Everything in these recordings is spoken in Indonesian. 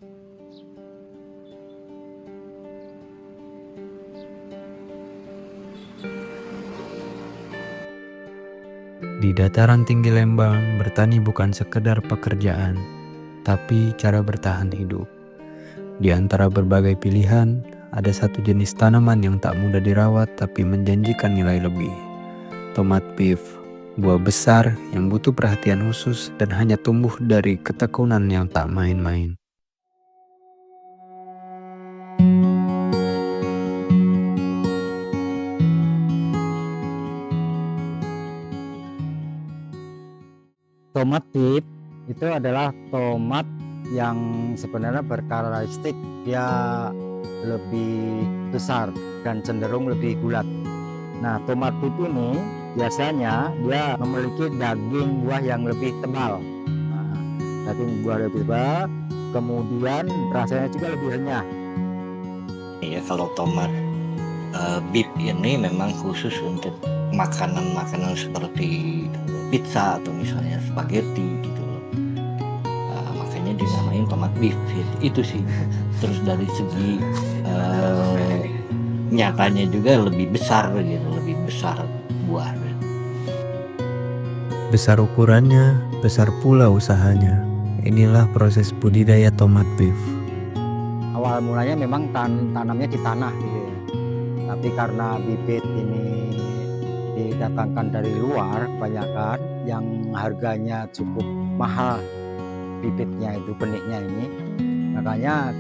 Di dataran tinggi Lembang, bertani bukan sekedar pekerjaan, tapi cara bertahan hidup. Di antara berbagai pilihan, ada satu jenis tanaman yang tak mudah dirawat tapi menjanjikan nilai lebih. Tomat beef, buah besar yang butuh perhatian khusus dan hanya tumbuh dari ketekunan yang tak main-main. Tomat beef itu adalah tomat yang sebenarnya berkarakteristik dia lebih besar dan cenderung lebih bulat. Nah, tomat beef ini biasanya dia memiliki daging buah yang lebih tebal. Nah, daging buah lebih tebal, kemudian rasanya juga lebih renyah. Ya, kalau tomat beef ini memang khusus untuk makanan-makanan seperti pizza atau misalnya spaghetti gitu loh. Makanya dinamain tomat beef itu sih. Terus dari segi nyatanya juga lebih besar gitu, lebih besar buah. Besar ukurannya, besar pula usahanya. Inilah proses budidaya tomat beef. Awal mulanya memang tanamnya di tanah gitu ya. Tapi karena bibit ini didatangkan dari luar kebanyakan yang harganya cukup mahal, bibitnya itu, benihnya ini, makanya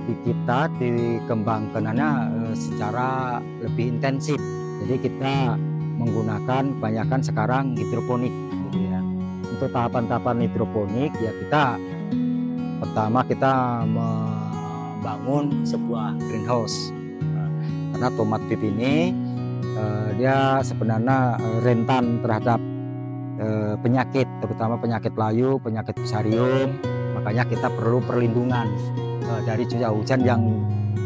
di kita dikembangkannya secara lebih intensif. Jadi kita menggunakan kebanyakan sekarang hidroponik gitu ya. Untuk tahapan-tahapan hidroponik ya pertama kita membangun sebuah greenhouse. Karena tomat beef ini dia sebenarnya rentan terhadap penyakit, terutama penyakit layu, penyakit fusarium. Makanya kita perlu perlindungan dari curah hujan yang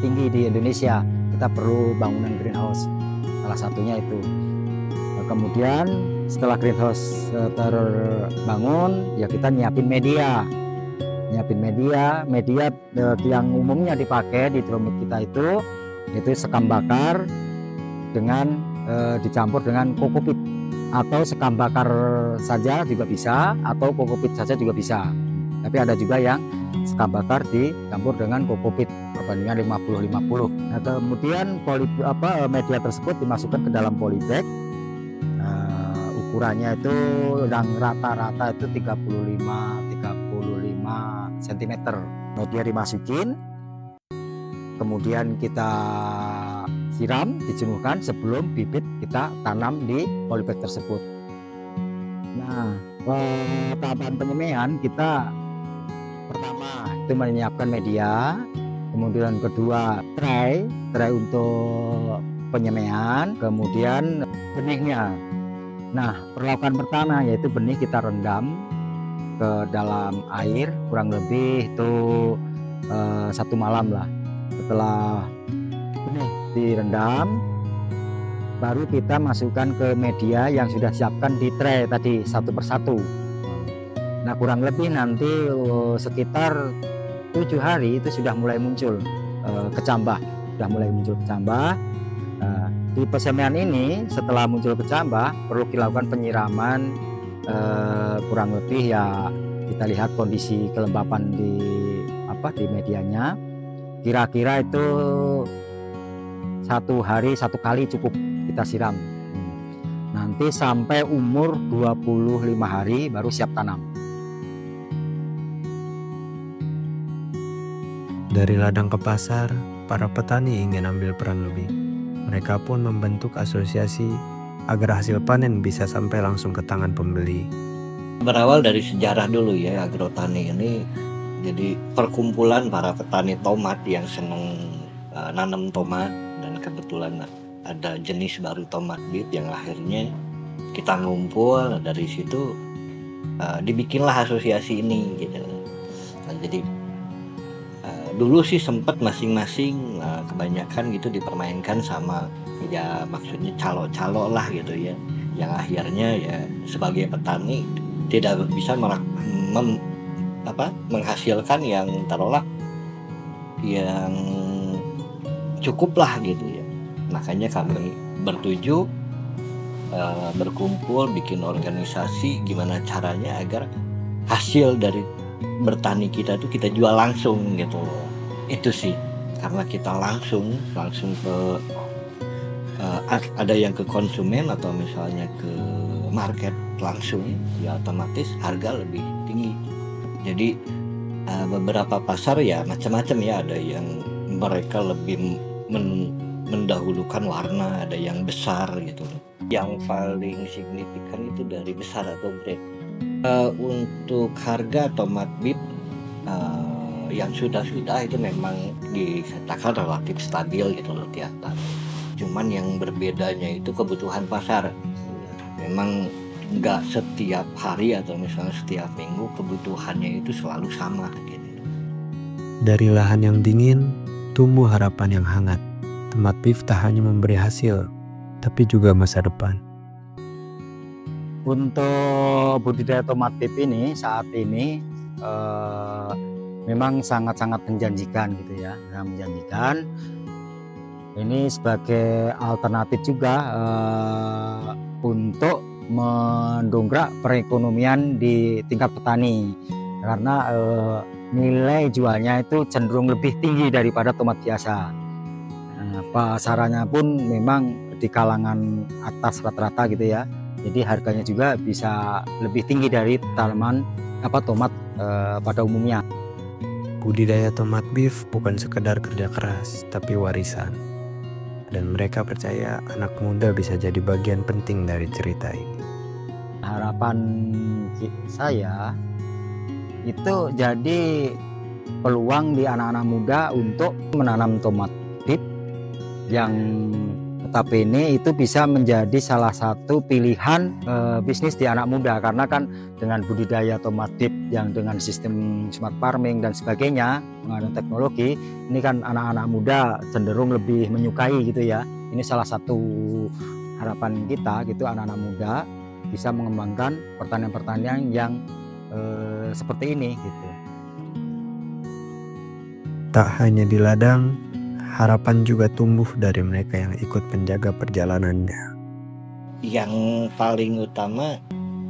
tinggi di Indonesia. Kita perlu bangunan greenhouse, salah satunya itu. Kemudian setelah greenhouse terbangun, ya kita nyiapin media yang umumnya dipakai di hidroponik kita itu sekam bakar dengan dicampur dengan kokopit, atau sekam bakar saja juga bisa, atau kokopit saja juga bisa. Tapi ada juga yang sekam bakar dicampur dengan kokopit, perbandingan 50-50. Nah, kemudian media tersebut dimasukkan ke dalam polybag. Ukurannya itu yang rata-rata itu 35 cm. Media dimasukin, kemudian kita siram, dijenuhkan sebelum bibit kita tanam di polybag tersebut. Nah, tahapan penyemaian kita pertama itu menyiapkan media, kemudian kedua tray untuk penyemaian, kemudian benihnya. Nah, perlakuan pertama yaitu benih kita rendam ke dalam air kurang lebih itu 1 malam lah. Setelah benih direndam, baru kita masukkan ke media yang sudah siapkan di tray tadi satu persatu. Nah, kurang lebih nanti sekitar 7 hari itu sudah mulai muncul kecambah, di persemaian ini setelah muncul kecambah perlu dilakukan penyiraman kurang lebih ya, kita lihat kondisi kelembapan di medianya, kira-kira itu 1 hari 1 kali cukup kita siram. Nanti sampai umur 25 hari baru siap tanam. Dari ladang ke pasar, para petani ingin ambil peran lebih. Mereka pun membentuk asosiasi agar hasil panen bisa sampai langsung ke tangan pembeli. Berawal dari sejarah dulu ya, agrotani ini jadi perkumpulan para petani tomat yang senang nanam tomat, dan kebetulan ada jenis baru tomat beef yang akhirnya kita ngumpul. Dari situ dibikinlah asosiasi ini gitu. Nah, jadi dulu sih sempat masing-masing kebanyakan gitu dipermainkan sama ya, maksudnya calo-calo lah gitu ya, yang akhirnya ya sebagai petani tidak bisa menghasilkan yang taruhlah yang cukup lah gitu ya. Makanya kami bertujuh berkumpul bikin organisasi gimana caranya agar hasil dari bertani kita tuh kita jual langsung gitu loh. Itu sih karena kita langsung ke ada yang ke konsumen atau misalnya ke market langsung, ya otomatis harga lebih tinggi. Jadi beberapa pasar ya macam-macam ya, ada yang mereka lebih mendahulukan warna, ada yang besar gitu loh. Yang paling signifikan itu dari besar atau grade. Untuk harga tomat bib yang sudah itu memang dikatakan relatif stabil gitu loh tiap tahun. Cuman yang berbedanya itu kebutuhan pasar. Memang nggak setiap hari atau misalnya setiap minggu kebutuhannya itu selalu sama gitu. Dari lahan yang dingin, tumbuh harapan yang hangat. Tomat bib tak hanya memberi hasil, tapi juga masa depan. Untuk budidaya tomat bib ini saat ini memang sangat-sangat menjanjikan gitu ya, menjanjikan. Ini sebagai alternatif juga untuk mendongkrak perekonomian di tingkat petani, karena nilai jualnya itu cenderung lebih tinggi daripada tomat biasa. Pasarannya pun memang di kalangan atas rata-rata gitu ya, jadi harganya juga bisa lebih tinggi dari tanaman tomat pada umumnya. Budidaya tomat bib bukan sekedar kerja keras, tapi warisan. Dan mereka percaya anak muda bisa jadi bagian penting dari cerita ini. Harapan saya itu jadi peluang di anak-anak muda untuk menanam tomat bib yang notabene itu bisa menjadi salah satu pilihan bisnis di anak muda, karena kan dengan budidaya tomat bib yang dengan sistem smart farming dan sebagainya menggunakan teknologi, ini kan anak-anak muda cenderung lebih menyukai gitu ya. Ini salah satu harapan kita gitu, anak-anak muda bisa mengembangkan pertanian-pertanian yang seperti ini gitu. Tak hanya di ladang, harapan juga tumbuh dari mereka yang ikut menjaga perjalanannya. Yang paling utama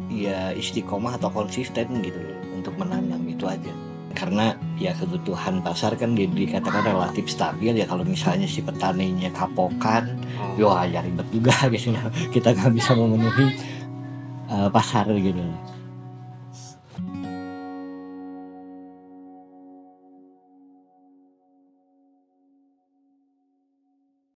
ya istiqomah atau konsisten gitu loh untuk menanam, itu aja. Karena ya kebutuhan pasar kan dikatakan relatif stabil ya. Kalau misalnya si petaninya kapokan, ya ribet juga gitu ya. Kita nggak bisa memenuhi pasar gitu.